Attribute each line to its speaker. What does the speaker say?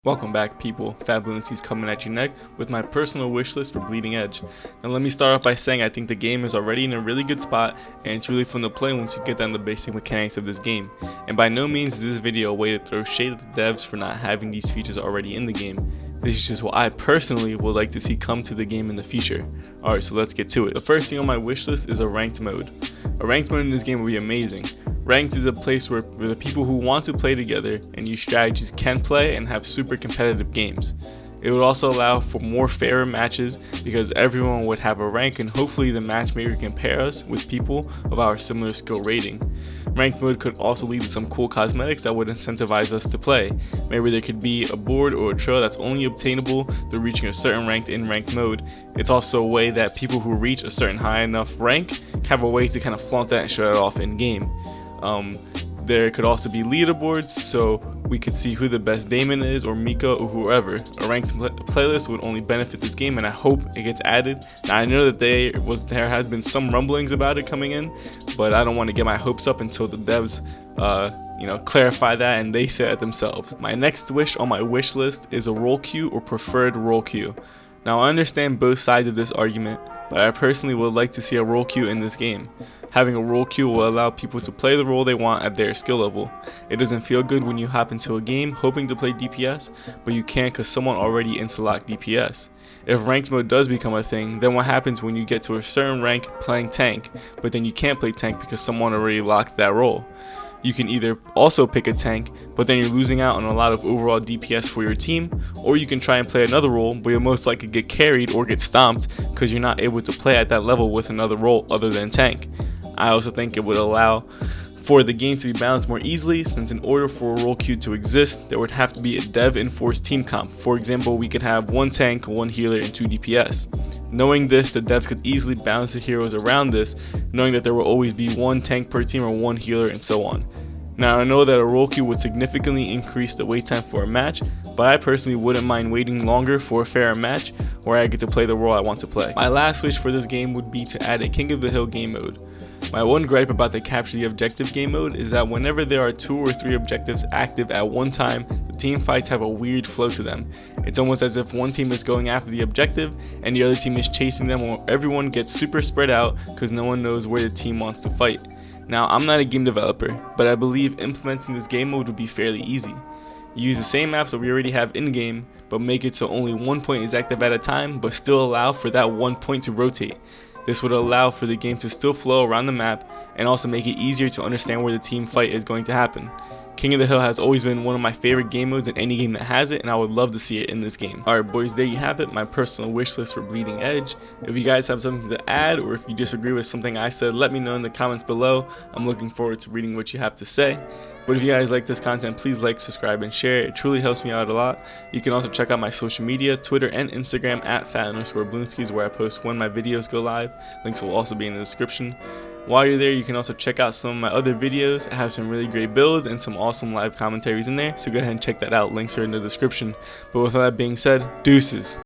Speaker 1: Welcome back, people. Fat Bloonskis coming at you next with my personal wish list for Bleeding Edge. Now let me start off by saying I think the game is already in a really good spot and it's really fun to play once you get down the basic mechanics of this game. And by no means is this video a way to throw shade at the devs for not having these features already in the game. This is just what I personally would like to see come to the game in the future. Alright, so let's get to it. The first thing on my wish list is a ranked mode. A ranked mode in this game would be amazing. Ranked is a place where the people who want to play together and use strategies can play and have super competitive games. It would also allow for more fairer matches because everyone would have a rank and hopefully the matchmaker can pair us with people of our similar skill rating. Ranked mode could also lead to some cool cosmetics that would incentivize us to play. Maybe there could be a board or a trail that's only obtainable through reaching a certain rank in ranked mode. It's also a way that people who reach a certain high enough rank have a way to kind of flaunt that and show it off in game. There could also be leaderboards, so we could see who the best Damon is or mekko or whoever. A ranked playlist would only benefit this game, and I hope it gets added. Now I know that there has been some rumblings about it coming in, but I don't want to get my hopes up until the devs clarify that and they say it themselves. My next wish on my wish list is a role queue or preferred role queue. Now I understand both sides of this argument, but I personally would like to see a role queue in this game. Having a role queue will allow people to play the role they want at their skill level. It doesn't feel good when you hop into a game hoping to play DPS, but you can't because someone already insta-locked DPS. If ranked mode does become a thing, then what happens when you get to a certain rank playing tank, but then you can't play tank because someone already locked that role? You can either also pick a tank, but then you're losing out on a lot of overall DPS for your team, or you can try and play another role, but you'll most likely get carried or get stomped because you're not able to play at that level with another role other than tank. I also think it would allow for the game to be balanced more easily, since in order for a role queue to exist, there would have to be a dev enforced team comp. For example, we could have one tank, one healer, and 2 DPS. Knowing this, the devs could easily balance the heroes around this, knowing that there will always be one tank per team or one healer and so on. Now I know that a role queue would significantly increase the wait time for a match, but I personally wouldn't mind waiting longer for a fairer match where I get to play the role I want to play. My last wish for this game would be to add a King of the Hill game mode. My one gripe about the capture the objective game mode is that whenever there are 2 or 3 objectives active at one time, the team fights have a weird flow to them. It's almost as if one team is going after the objective and the other team is chasing them, or everyone gets super spread out because no one knows where the team wants to fight. Now I'm not a game developer, but I believe implementing this game mode would be fairly easy. You use the same maps that we already have in game, but make it so only one point is active at a time, but still allow for that one point to rotate. This would allow for the game to still flow around the map and also make it easier to understand where the team fight is going to happen. King of the Hill has always been one of my favorite game modes in any game that has it, and I would love to see it in this game. Alright boys, there you have it, my personal wish list for Bleeding Edge. If you guys have something to add, or if you disagree with something I said, let me know in the comments below. I'm looking forward to reading what you have to say. But if you guys like this content, please like, subscribe, and share. It truly helps me out a lot. You can also check out my social media, Twitter and Instagram at Fat_Bloonskis, where I post when my videos go live. Links will also be in the description. While you're there, you can also check out some of my other videos. I have some really great builds and some awesome live commentaries in there, so go ahead and check that out. Links are in the description. But with all that being said, deuces.